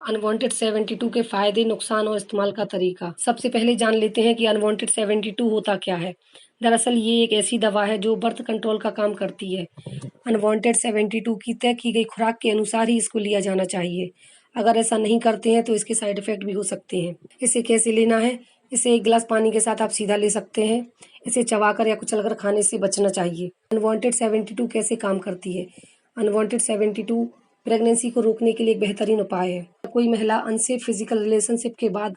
Unwanted 72 के फायदे, नुकसान और इस्तेमाल का तरीका। सबसे पहले जान लेते हैं कि अनवांटेड 72 होता क्या है। दरअसल ये एक ऐसी दवा है जो बर्थ कंट्रोल का काम करती है। अनवांटेड 72 की तय की गई खुराक के अनुसार ही इसको लिया जाना चाहिए। अगर ऐसा नहीं करते हैं तो इसके साइड इफेक्ट भी हो सकते हैं। इसे कैसे लेना है? इसे एक गिलास पानी के साथ आप सीधा ले सकते हैं। इसे चबाकर या कुचलकर खाने से बचना चाहिए। अनवांटेड 72 कैसे काम करती है? अनवांटेड 72 प्रेगनेंसी को रोकने के लिए एक बेहतरीन उपाय है। कोई महिला अनसेफ फिजिकल रिलेशनशिप के बाद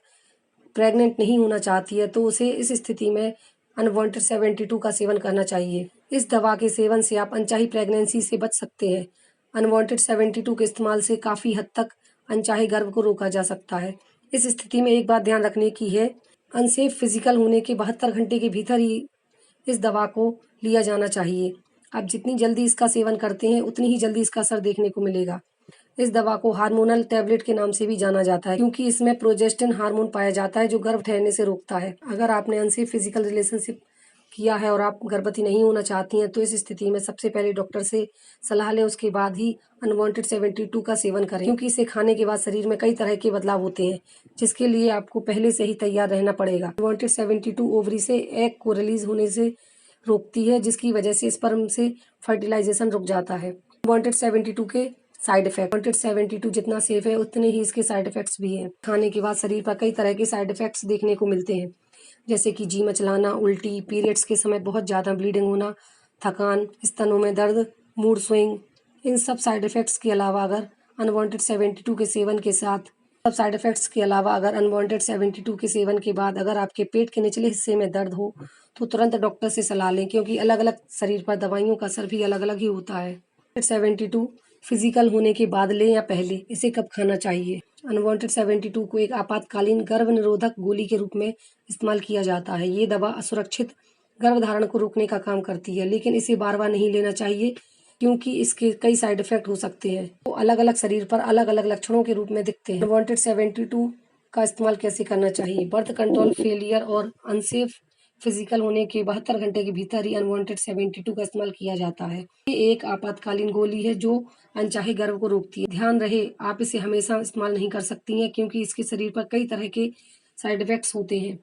प्रेग्नेंट नहीं होना चाहती है तो उसे इस स्थिति में अनवांटेड 72 का सेवन करना चाहिए। इस दवा के सेवन से आप अनचाही प्रेगनेंसी से बच सकते हैं। अनवांटेड 72 के इस्तेमाल से काफ़ी हद तक अनचाहे गर्भ को रोका जा सकता है। इस स्थिति में एक बात ध्यान रखने की है, अनसेफ फिजिकल होने के 72 घंटे के भीतर ही इस दवा को लिया जाना चाहिए। आप जितनी जल्दी इसका सेवन करते हैं उतनी ही जल्दी इसका असर देखने को मिलेगा। इस दवा को हार्मोनल टैबलेट के नाम से भी जाना जाता है क्योंकि इसमें प्रोजेस्टेरोन हार्मोन पाया जाता है जो गर्भ ठहरने से रोकता है। अगर आपने अनसेफ फिजिकल रिलेशनशिप किया है और आप गर्भवती नहीं होना चाहती हैं तो इस स्थिति में सबसे पहले डॉक्टर से सलाह लें, उसके बाद ही अनवांटेड 72 का सेवन करें क्योंकि इसे खाने के बाद शरीर में कई तरह के बदलाव होते हैं जिसके लिए आपको पहले से ही तैयार रहना पड़ेगा। अनवांटेड 72 ओवरी से एग को रिलीज होने से रोकती है जिसकी वजह से स्पर्म से फर्टिलाइजेशन रुक जाता है। अनवांटेड 72 के साइड इफेक्ट। अनवांटेड 72 जितना सेफ है उतने ही इसके साइड इफेक्ट्स भी हैं। खाने के बाद शरीर पर कई तरह के साइड इफेक्ट्स देखने को मिलते हैं जैसे कि जी मचलाना, उल्टी, पीरियड्स के समय बहुत ज़्यादा ब्लीडिंग होना, थकान, स्तनों में दर्द, मूड स्विंग। इन सब साइड इफेक्ट्स के अलावा अगर अनवांटेड 72 के सेवन के साथ साइड इफेक्ट्स के अलावा अगर अनवांटेड 72 के सेवन के बाद अगर आपके पेट के निचले हिस्से में दर्द हो तो तुरंत डॉक्टर से सलाह लें क्योंकि अलग अलग शरीर पर दवाइयों का असर भी अलग अलग ही होता है। 72 फिजिकल होने के बाद लें या पहले, इसे कब खाना चाहिए? अनवांटेड 72 को एक आपातकालीन गर्भ निरोधक गोली के रूप में इस्तेमाल किया जाता है। ये दवा असुरक्षित गर्भधारण को रोकने का काम करती है लेकिन इसे बार बार नहीं लेना चाहिए क्योंकि इसके कई साइड इफेक्ट हो सकते हैं। तो अलग अलग शरीर पर अलग अलग लक्षणों के रूप में दिखते हैं। अनवांटेड 72 का इस्तेमाल कैसे करना चाहिए? बर्थ कंट्रोल फेलियर और अनसेफ फिजिकल होने के 72 घंटे के भीतर ही अनवांटेड 72 का इस्तेमाल किया जाता है। ये एक आपातकालीन गोली है जो अनचाहे गर्भ को रोकती है। ध्यान रहे आप इसे हमेशा इस्तेमाल नहीं कर सकती हैं क्योंकि इसके शरीर पर कई तरह के साइड इफेक्ट्स होते हैं।